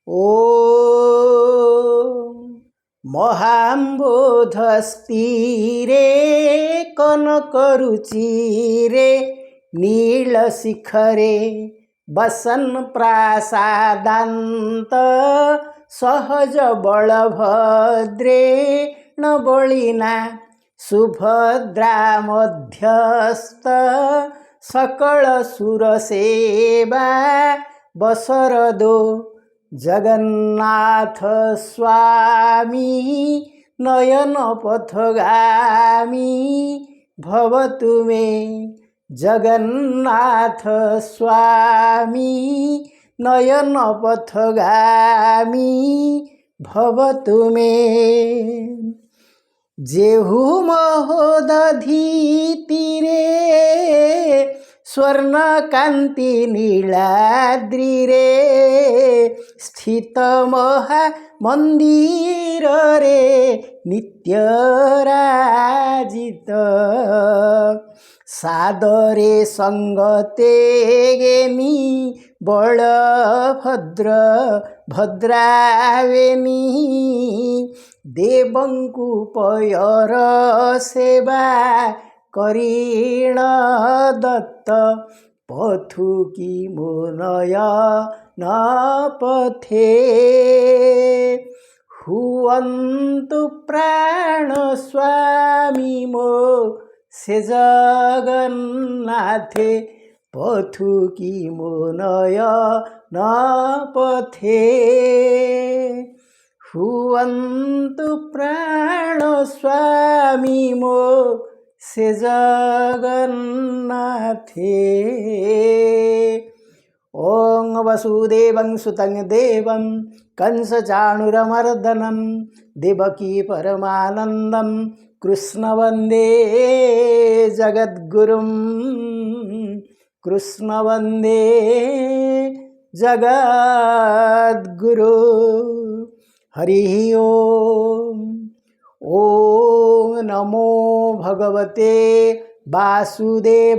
ॐ महाम्बोधस्तीरे कनकरुचिरे नीलशिखरे बसन् प्रासादान्त सहज बलभद्रे न बलिना सुभद्रा मध्यस्थ सकल सुरसेवा बसरदो जगन्नाथ स्वामी नयन पथगामी भवतु मे जगन्नाथ स्वामी नयन पथगामी भवतु मे जेहु महोदधीतीरे स्वर्णकान्ति नीलाद्रिरे स्थित महामन्दिर रे नित्यराजित सादरे संगते गेनी बलभद्र भद्रावेनी देवंकु पयर सेवा करीण दत्त पथुकी मोनय न पथे हुवन्तु प्राण स्वामी मो से जगन्नाथे पथुकी मोनय न पथे हुवन्तु प्राण स्वामी मो से जगन्नाथे। ओं वसुदेवं सुतं देवं कंसचाणूरमर्दनं देवकी परमानन्दं कृष्ण वन्दे जगद्गुरुं कृष्ण वन्दे जगद्गुरु। हरि ओम। ओम नमो भगवते वासुदेवाय।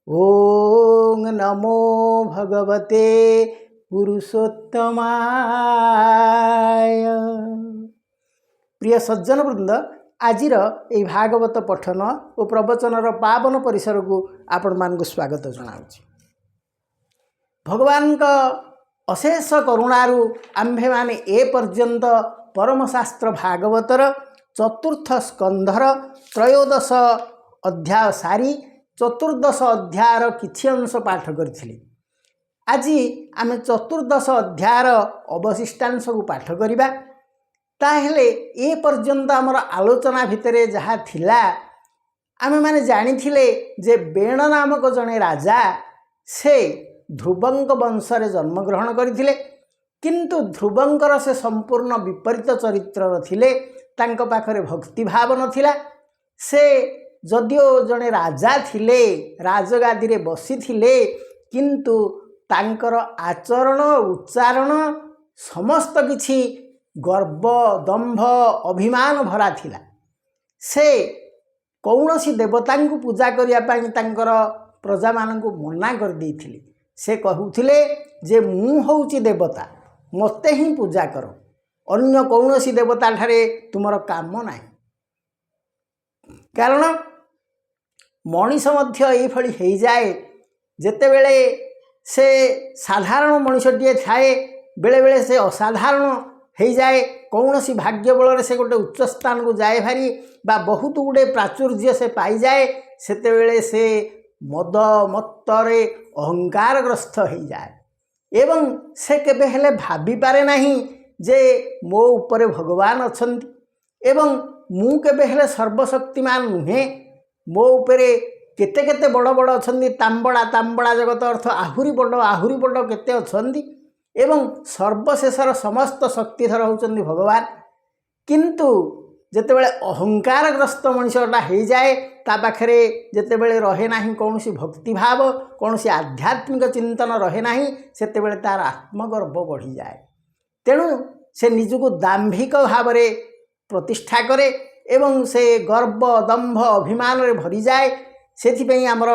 ओम नमो भगवते पुरुषोत्तमाय। प्रिय सज्जन वृंद, आजिर यही भागवत पठन और प्रवचनर पावन परिसर को आपण मानक स्वागत जनाऊँ। भगवान का अशेष करुणारू आम्भे माने ए पर्यंत परमशास्त्र भागवतर चतुर्थ स्कंधर त्रयोदश अध्याय सारी चतुर्दश अध्यायर किछि अंश पाठ करिथिले। आज आम चतुर्दश अध्यायर अवशिष्टांश को पाठ करिबा। ताहेले ए पर्यंत आमर आलोचना भितरे जहा थिला आमे माने जानिथिले जे बेण नामक जने राजा से ध्रुवंक वंशरे जन्मग्रहण करथिले, किंतु ध्रुवंकर से संपूर्ण विपरीत चरित्र थिले। तांको पाखरे भक्ति भाव नथिला। से जदिओ जने राजा थिले, राजगादी रे बसी थिले, किंतु तांकर आचरण उच्चारण समस्त किछि गर्व दंभ अभिमान भरा थिला। से कौनसी देवता को पूजा करिया पाई तांकर प्रजा मानक मना कर देथिले। से कहूथिले जे मु होउची देवता, मते ही पूजा करो, अन्य कौनसी देवता ठारे तुमर काम नाही। कारण मनीष मध्य एई फळी हेई जाए, जेतेबेले से साधारण मनीषटीए थाए, बेले बेले से असाधारण हेई जाए। कौनसी भाग्य बल से गोटे उच्च स्थान को जाए भारी बा बहुत गुड़े प्राचुर्य से पाई जाए, सेतेबेले से मद मत्तरे अहंकारग्रस्त हो जाए एवं से केबे हेले भाभी पारे नहीं जे मो उपरे भगवान अछंती एवं मु केबे हेले सर्वशक्तिमान नुहे। मो उपरे केते केते बड़ बड़ अछंती, तांबड़ा तांबड़ा जगत अर्थ आहुरी बड़ केते अछंती एवं सर्वशेषर समस्त शक्तिधर होचंती भगवान। किंतु जेतेबेले अहंकारग्रस्त मनुष्यटा हो जाए, ता पाखरे जेतेबेले रहे नाही कौनसी भक्ति भाव, कौनसी आध्यात्मिक चिंतन रहे नाही, सेतेबेले तार आत्मगर्व बढ़ी जाए। तेणु से निजको दाम्भिक भाव में प्रतिष्ठा करे एवं से गर्व दंभ अभिमान रे भरी जाए। सेथिपई आमर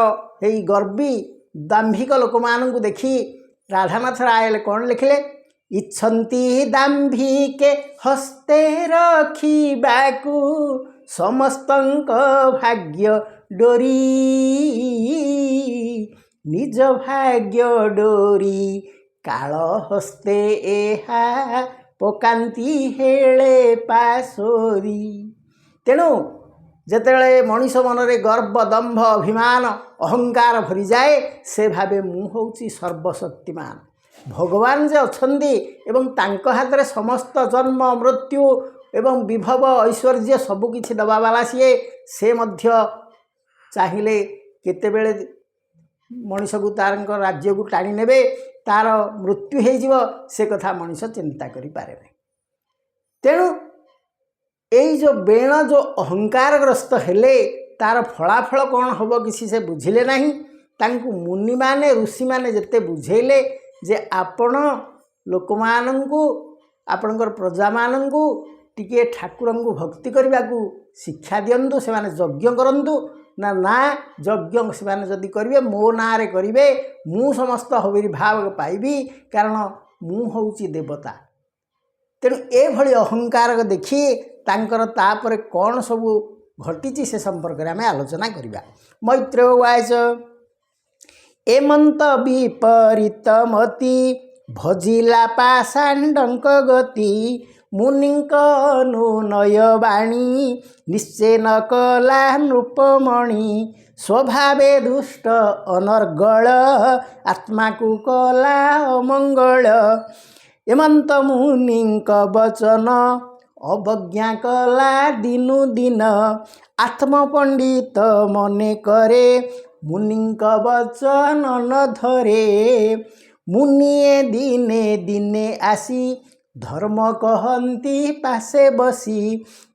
एई गर्वी दाम्भिक लोक मानकु देखि ରାଧାନାଥ ରାୟ କ'ଣ ଲେଖିଲେ? ଇଚ୍ଛନ୍ତି ଦାମ୍ଭିକେ ହସ୍ତେ ରଖିବାକୁ ସମସ୍ତଙ୍କ ଭାଗ୍ୟ ଡୋରି, ନିଜ ଭାଗ୍ୟ ଡୋରି କାଳ ହସ୍ତେ ଏହା ପକାନ୍ତି ହେଳେ ପାଶୋରି। ତେଣୁ ଯେତେବେଳେ ମଣିଷ ମନରେ ଗର୍ବ, ଦମ୍ଭ, ଅଭିମାନ, ଅହଙ୍କାର ଭରିଯାଏ, ସେ ଭାବେ ମୁଁ ହେଉଛି ସର୍ବଶକ୍ତିମାନ। ଭଗବାନ ଯେ ଅଛନ୍ତି ଏବଂ ତାଙ୍କ ହାତରେ ସମସ୍ତ ଜନ୍ମ, ମୃତ୍ୟୁ ଏବଂ ବିଭବ, ଐଶ୍ୱର୍ଯ୍ୟ ସବୁକିଛି ଦେବାବାଲା ସିଏ, ସେ ମଧ୍ୟ ଚାହିଁଲେ କେତେବେଳେ ମଣିଷକୁ ତାଙ୍କ ରାଜ୍ୟକୁ ଟାଣି ନେବେ, ତାର ମୃତ୍ୟୁ ହେଇଯିବ, ସେ କଥା ମଣିଷ ଚିନ୍ତା କରିପାରେ ନାହିଁ। ତେଣୁ ଏଇ ଯେଉଁ ବେଣ ଯେଉଁ ଅହଙ୍କାରଗ୍ରସ୍ତ ହେଲେ ତାର ଫଳାଫଳ କ'ଣ ହେବ କିଛି ସେ ବୁଝିଲେ ନାହିଁ। ତାଙ୍କୁ ମୁନିମାନେ, ଋଷିମାନେ ଯେତେ ବୁଝେଇଲେ ଯେ ଆପଣ ଲୋକମାନଙ୍କୁ, ଆପଣଙ୍କର ପ୍ରଜାମାନଙ୍କୁ ଟିକିଏ ଠାକୁରଙ୍କୁ ଭକ୍ତି କରିବାକୁ ଶିକ୍ଷା ଦିଅନ୍ତୁ, ସେମାନେ ଯଜ୍ଞ କରନ୍ତୁ। ନା ଯଜ୍ଞ ସେମାନେ ଯଦି କରିବେ ମୋ ନାଁରେ କରିବେ, ମୁଁ ସମସ୍ତ ଆବିର୍ଭାବ ପାଇବି, କାରଣ ମୁଁ ହେଉଛି ଦେବତା। ତେଣୁ ଏଭଳି ଅହଙ୍କାର ଦେଖି ତାଙ୍କର ତାପରେ କ'ଣ ସବୁ ଘଟିଛି ସେ ସମ୍ପର୍କରେ ଆମେ ଆଲୋଚନା କରିବା। ମୈତ୍ରେୟ ଉବାଚ ଏମନ୍ତ ବିପରୀତ ମତି ଭଜିଲା ପାଷାଣ୍ଡଙ୍କ ଗତି, ମୁନିଙ୍କ ଅନୁନୟ ବାଣୀ ନିଶ୍ଚେନ କଲା ନୃପମଣି, ସ୍ୱଭାବେ ଦୁଷ୍ଟ ଅନର୍ଗଳ ଆତ୍ମାକୁ କଲା ଅମଙ୍ଗଳ, ଏମନ୍ତ ମୁନିଙ୍କ ବଚନ ଅବଜ୍ଞା କଲା ଦିନୁ ଦିନ, ଆତ୍ମପଣ୍ଡିତ ମନେ କରେ ମୁନିଙ୍କ ବଚନ ନ ଧରେ, ମୁନିଏ ଦିନେ ଦିନେ ଆସି ଧର୍ମ କହନ୍ତି ପାଶେ ବସି,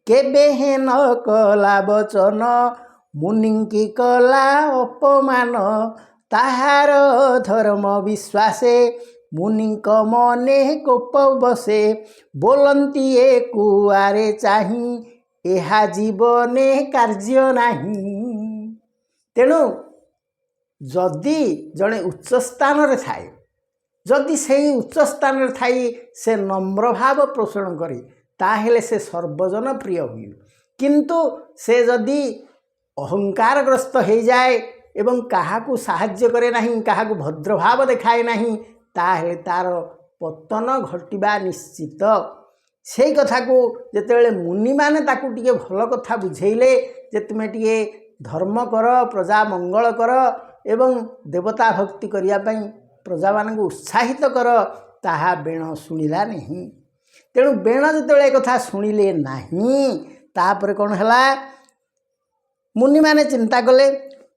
କେବେ ହେନ କଲା ବଚନ ମୁନିଙ୍କି କଲା ଅପମାନ, ତାହାର ଧର୍ମ ବିଶ୍ୱାସେ ମୁନିଙ୍କ ମନେ କୋପ ବସେ, ବୋଲନ୍ତି ଏ କୁଆରେ ଚାହିଁ ଏହା ଜୀବନେ କାର୍ଯ୍ୟ ନାହିଁ। ତେଣୁ ଯଦି ଜଣେ ଉଚ୍ଚ ସ୍ଥାନରେ ଥାଏ, ଯଦି ସେହି ଉଚ୍ଚ ସ୍ଥାନରେ ଥାଇ ସେ ନମ୍ର ଭାବ ପୋଷଣ କରେ, ତାହେଲେ ସେ ସର୍ବଜନ ପ୍ରିୟ ହୁଏ। କିନ୍ତୁ ସେ ଯଦି ଅହଙ୍କାରଗ୍ରସ୍ତ ହୋଇଯାଏ ଏବଂ କାହାକୁ ସାହାଯ୍ୟ କରେ ନାହିଁ, କାହାକୁ ଭଦ୍ରଭାବ ଦେଖାଏ ନାହିଁ, ତାହେଲେ ତାର ପତନ ଘଟିବା ନିଶ୍ଚିତ। ସେଇ କଥାକୁ ଯେତେବେଳେ ମୁନିମାନେ ତାକୁ ଟିକେ ଭଲ କଥା ବୁଝେଇଲେ ଯେ ତୁମେ ଟିକେ ଧର୍ମ କର, ପ୍ରଜା ମଙ୍ଗଳ କର ଏବଂ ଦେବତା ଭକ୍ତି କରିବା ପାଇଁ ପ୍ରଜାମାନଙ୍କୁ ଉତ୍ସାହିତ କର, ତାହା ବେଣ ଶୁଣିଲା ନାହିଁ। ତେଣୁ ବେଣ ଯେତେବେଳେ କଥା ଶୁଣିଲେ ନାହିଁ, ତାପରେ କ'ଣ ହେଲା? ମୁନିମାନେ ଚିନ୍ତା କଲେ,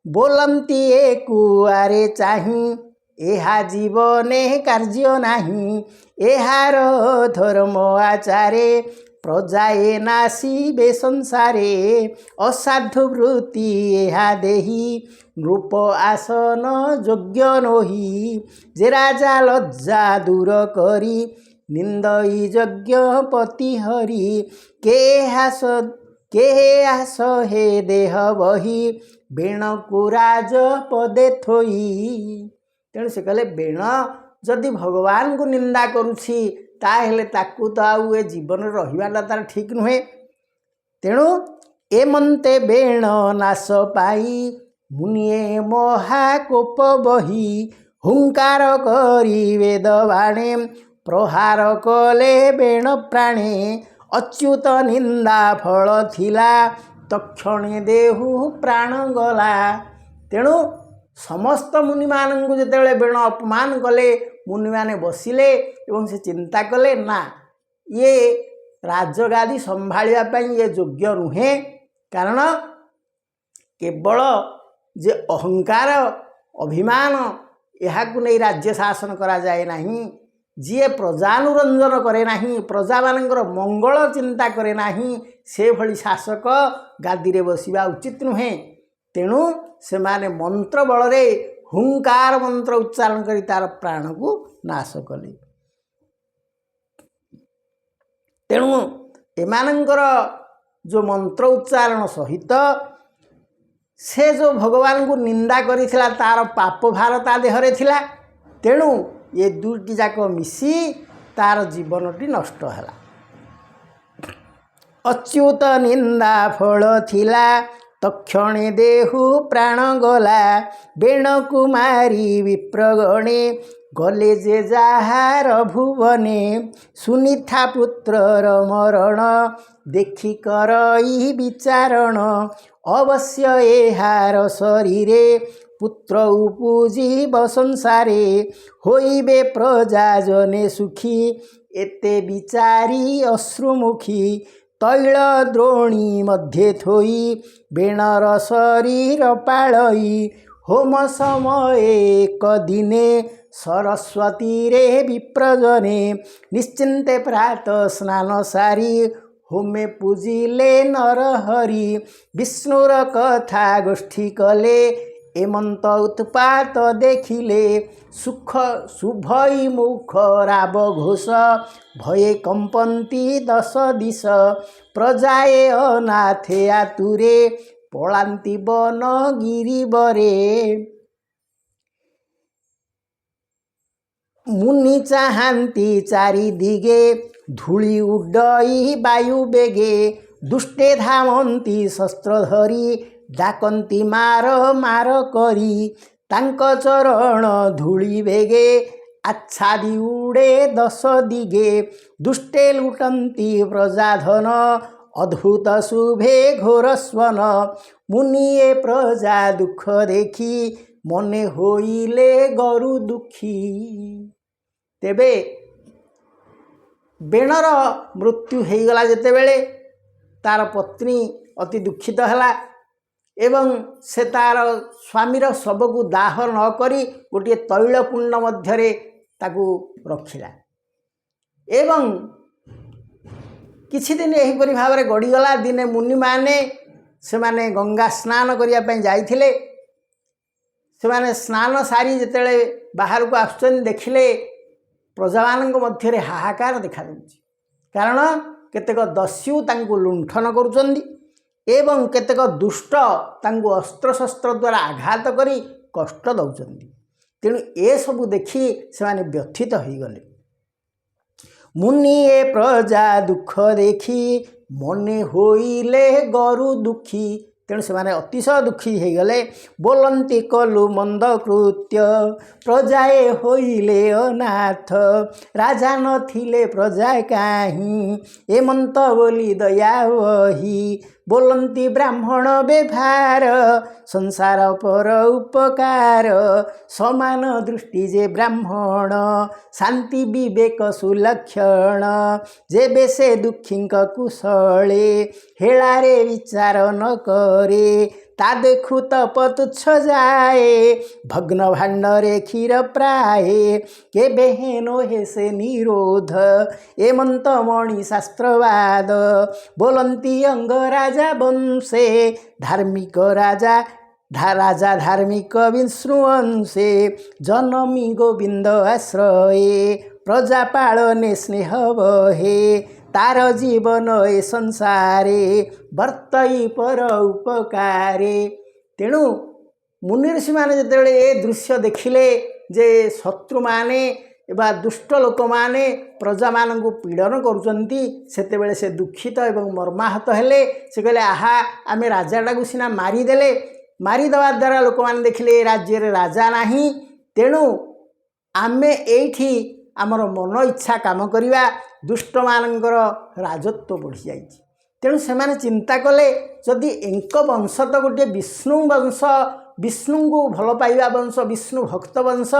ବୋଲନ୍ତି ଏ କୁଆରେ ଚାହିଁ ଏହା ଜୀବନେ କାର୍ଯ୍ୟ ନାହିଁ, ଏହାର ଧର୍ମ ଆଚାରେ ପ୍ରଜାଏ ନାସିବେ ସଂସାରେ, ଅସାଧୁ ବୃତ୍ତି ଏହା ଦେହି ନୃପ ଆସନ ଯୋଗ୍ୟ ନୋହି, ଯେ ରାଜା ଲଜ୍ଜା ଦୂର କରି ନିନ୍ଦଇ ଯଜ୍ଞ ପତି ହରି, କେହେ ଆସ ହେ ଦେହ ବହି ବେଣକୁ ରାଜ ପଦେ ଥୋଇ। ତେଣୁ ସେ କହିଲେ ବେଣ ଯଦି ଭଗବାନଙ୍କୁ ନିନ୍ଦା କରୁଛି, ତାହେଲେ ତାକୁ ତ ଆଉ ଏ ଜୀବନରେ ରହିବାଟା ତାର ଠିକ୍ ନୁହେଁ। ତେଣୁ ଏମନ୍ତେ ବେଣ ନାଶ ପାଇ ମୁନିଏ ମହାକୋପ ବହି, ହୁଙ୍କାର କରି ବେଦ ବାଣେ ପ୍ରହାର କଲେ ବେଣ ପ୍ରାଣେ, ଅଚ୍ୟୁତ ନିନ୍ଦା ଫଳ ଥିଲା ତକ୍ଷଣେ ଦେହୁ ପ୍ରାଣ ଗଲା। ତେଣୁ ସମସ୍ତ ମୁନିମାନଙ୍କୁ ଯେତେବେଳେ ବେଣ ଅପମାନ କଲେ, ମୁନିମାନେ ବସିଲେ ଏବଂ ସେ ଚିନ୍ତା କଲେ, ନା ଇଏ ରାଜଗାଦି ସମ୍ଭାଳିବା ପାଇଁ ଇଏ ଯୋଗ୍ୟ ନୁହେଁ। କାରଣ କେବଳ ଯେ ଅହଙ୍କାର, ଅଭିମାନ, ଏହାକୁ ନେଇ ରାଜ୍ୟ ଶାସନ କରାଯାଏ ନାହିଁ। ଯିଏ ପ୍ରଜାନୁରଞ୍ଜନ କରେ ନାହିଁ, ପ୍ରଜାମାନଙ୍କର ମଙ୍ଗଳ ଚିନ୍ତା କରେ ନାହିଁ, ସେଭଳି ଶାସକ ଗାଦିରେ ବସିବା ଉଚିତ ନୁହେଁ। ତେଣୁ ସେମାନେ ମନ୍ତ୍ର ବଳରେ ହୁଙ୍କାର ମନ୍ତ୍ର ଉଚ୍ଚାରଣ କରି ତାର ପ୍ରାଣକୁ ନାଶ କଲେ। ତେଣୁ ଏମାନଙ୍କର ଯେଉଁ ମନ୍ତ୍ର ଉଚ୍ଚାରଣ ସହିତ ସେ ଯେଉଁ ଭଗବାନଙ୍କୁ ନିନ୍ଦା କରିଥିଲା, ତାର ପାପ ଭାର ତା ଦେହରେ ଥିଲା। ତେଣୁ ये दुईटी जाक मिसी तार जीवनटी नष्ट है। अच्युत निंदा फल थिला तक्षणे देहु प्राण गला बेण कुमारी विप्रगणे गले जे जाहार भुवने सुनिथा पुत्रर मरण देखि करई विचारण अवश्य एहार शरीरे पुत्र उपजीव संसारे होइबे प्रजा जने सुखी एते विचारी अश्रुमुखी तैल द्रोणी मध्ये थोई बेणर शरीर पाळई होम समय एक दिने सरस्वती रे विप्रजने निश्चिंते प्रात स्नान सारी होमे पूजिले नरहरि विष्णुर कथा गोष्ठी कले एमंत उत्पात देखिले सुख शुभई मुख राब घोष भये कंपन्ति दश दिश प्रजाए अनाथे आतुरे पलांति वन गिरिबरे मुनि चाहांती चारि दिगे धूଳି उड्डई वायु बेगे दुष्टे धामंती शस्त्र धरी डाकंती मार मार करी तांक चरण धूଳି बेगे आच्छादी उड़े दश दिगे दुष्टे लुटंती प्रजाधन अद्भुत शुभे घोर स्वन मुनिए प्रजा दुख देखी मने होइले गरु दुखी। तेबे बेणर मृत्यु होगला जेतेबेले तार पत्नी अति दुखित हैला एवं से तार स्वामीर शव को दाह न करी गोटे तैल कुंड मध्यरे ताकू रखिला एवं किछि दिन एहिपरि भाव में गड़ीगला। दिने मुनि माने से माने गंगा स्नान करने जाइथिले से स्नान सारी जितेबाला बाहर को आसुचन देखिले प्रजा मानक मध्य हाहाकार देखा देउछि कारण केतेक दस्यु तांको लुंठन करुचंदी एवं केतेक दुष्ट तांको अस्त्र शस्त्र द्वारा आघात करी कष्ट दउचंदी। तेणु ए सबु देखि से माने व्यथित हो गले। मुनि ए प्रजा दुख देखी मने होइले गरु दुखी तेणु से माने अतिशय दुखी हो गले। बोलंती कलु मंद कृत्य प्रजाए होइले अनाथ राजा नथिले प्रजा काहीं एमंत बोली दया वही बोलंती ब्राह्मण व्यवहार संसार पर उपकार समान दृष्टि जे ब्राह्मण शांति विवेक सुलक्षण जेबे से दुखींक कुशले हेलारे विचार न करे ता देखु तप तुच्छ जाए भग्न भाण्डरे क्षीर प्राय के बेहेनो हे से निरोध एमंत मणि शास्त्रवाद बोलंती अंग राजा वंशे धार्मिक राजा राजा धार्मिक विष्णुवंशे जनमी गोविंद आश्रये प्रजा पालने स्नेह बहे तार जीवन ए संसारे वर्तई पर उपकारे। तेणु मुनि ऋषि माने जेतेबेले ए दृश्य देखिले जे शत्रु माने एबा दुष्ट लोक माने प्रजा मानकु पीड़न करुचंती सेतेबेले से दुखित एवं मर्माहत हेले। से कहले आहा आमे राजाटाकू सिना मारिदेले मारिदेवा द्वारा लोक माने देखिले राज्य रे राजा नाही तेणु आमे एठी आमर मन इच्छा काम करिवा दुष्ट मानकर राजत्व बढ़ी जाइए। तेणु से माने चिंता कले जदि एंक वंश तो गोटे विष्णु वंश विष्णु को भल पाइबा वंश विष्णु भक्त वंश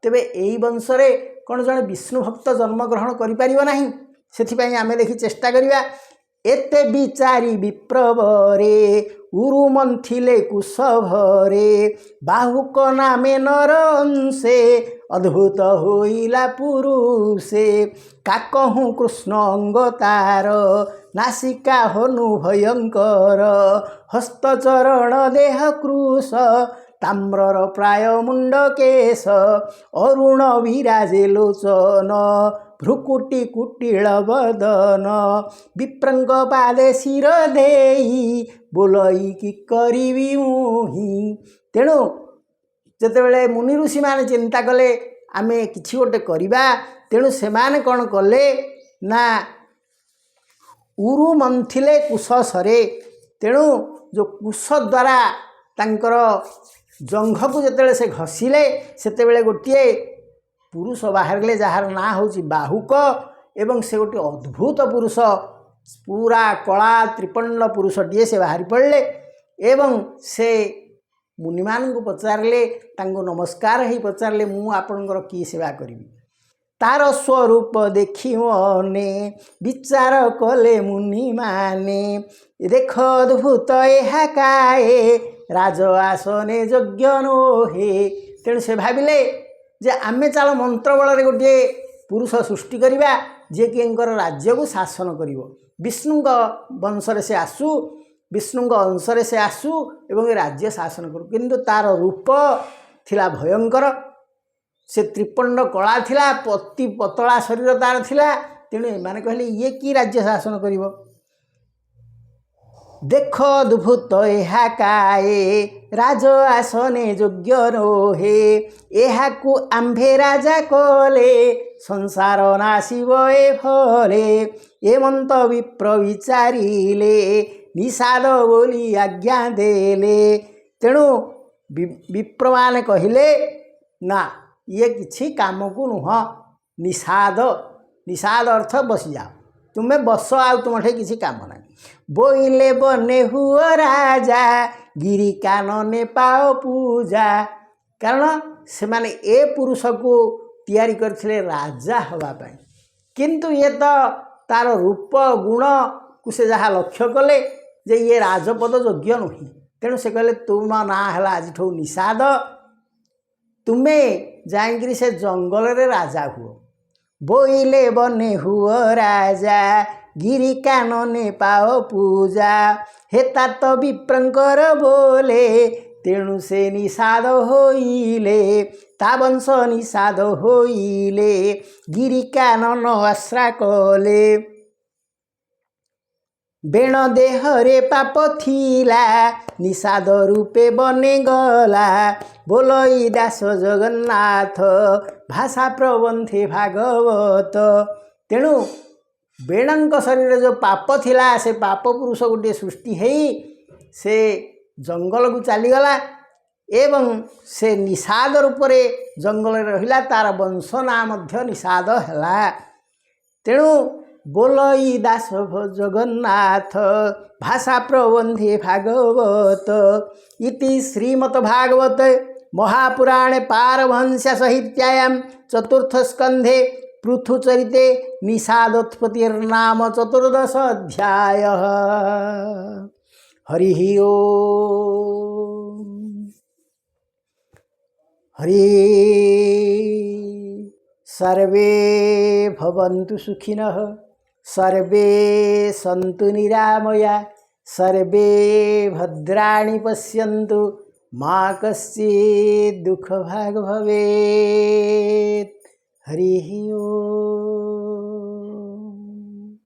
तेबे एई वंश रे कौन जड़े विष्णु भक्त जन्म ग्रहण करिपारिबो नाही। सेथिपई आमे देखि चेष्टा करिवा। एते विचारी विप्रवरे उरुमंथिले कुशभरे बाहुक नामे नरंसे अद्भुत होइला पुरुषे काकहु कृष्ण अंगतार नासिका हनु भयंकर हस्तचरण देह क्रूश ताम्रर प्राय मुंड केश अरुण विराजे लोचन भ्रुकुटी कुटिल बदन विप्रंग पादे शिर देई बोलई कि करिबी मुहि। तेणु जेतेबेले मुनि ऋषि माने चिंता कले आमे किछि गोटे करिबा। तेणु सेमाने कौन कले ना उरु मंथिले कुश सरे। तेणु जो कुश द्वारा तांकर जंघ को जेतेबेले से घसिले सेतेबेले गोटे पुरुष बाहरले जार ना होची बाहुक एवं से गोटे अद्भुत पुरुष पूरा कला त्रिपन्न पुरुषटीए से बाहरी पड़े एवं से मुनिमान को पचारे तांको नमस्कार ही पचारे मु आपणकर की सेवा करी। तार स्वरूप देखी मने विचार कले मुनि माने देख अद्भुत यह काए राज आसने यज्ञ नोहे। तेणु से भाविले जे आमे चल मंत्र बल गोटे पुरुष सृष्टि करवा जे कि राज्य को शासन करिवो। विष्णु वंशरे से आसू विष्णु अंशरे से आसू एवं राज्य शासन करू। किंतु तार रूप थिला भयंकर से त्रिपंड कला थिला पति पतला शरीर तार थिला। तेणु एमाने कहले ये कि राज्य शासन करिवो। देख अद्भुत एहा काए राज आसने योग्य नोहे एहाकु आम्भे राजा कले संसार नाशिब ए फले एमंत विप्र विचारिले निषाद बोली आज्ञा देले। तेणु विप्र माने कहिले ना ये किछि काम को नुह निषाद निषाद अर्थ बसी जाओ तुम्हें बस आ तुम्हें किसी काम ना। बोइले बने हुआ राजा गिरी कानने पाओ पूजा। कारण से माने ए पुरुष को तैयारी करथिले राजा हवा पाई। किंतु ये तो तार रूप गुण को से जहाँ लक्ष्य कले जे ये राजपद योग्य नुही। तेणु से कहले तुम ना है आज निषाद तुम्हें जाइंकरी से जंगल रे राजा हुओ। बोइले बने हुआ राजा गिरी कानने पाओ पूजा हेता तो विप्रंकर बोले तेणु से निषाद होइले ता वंश निषाद होइले गिरी कानन आश्रा कले। बेण देहरे पाप थिला निषाद रूपे बने गला बोलई दास जगन्नाथ भाषा प्रबंधे भागवत। तेणु बेणंक शरीर जो पाप थिला से पाप पुरुष गोटे सृष्टि है से जंगल को चलीगला एवं से निषाद रूप जंगल रहिला तार वंश ना मध्य निषाद है। तेणु बोलई दास जगन्नाथ भाषा प्रबंधे भागवत इति श्रीमद् भागवत महापुराणे पारमहंस्य संहितायां चतुर्थ स्कंधे पृथुचरिते निषादोत्पत्तिर्नाम 14 अध्याय। हरि ओम। हरि सर्वे भवन्तु सुखिनः सर्वे सन्तु निरामया सर्वे भद्राणि पश्यन्तु मा कश्चित् दुःखभाग् भवेत्। हरि ओम।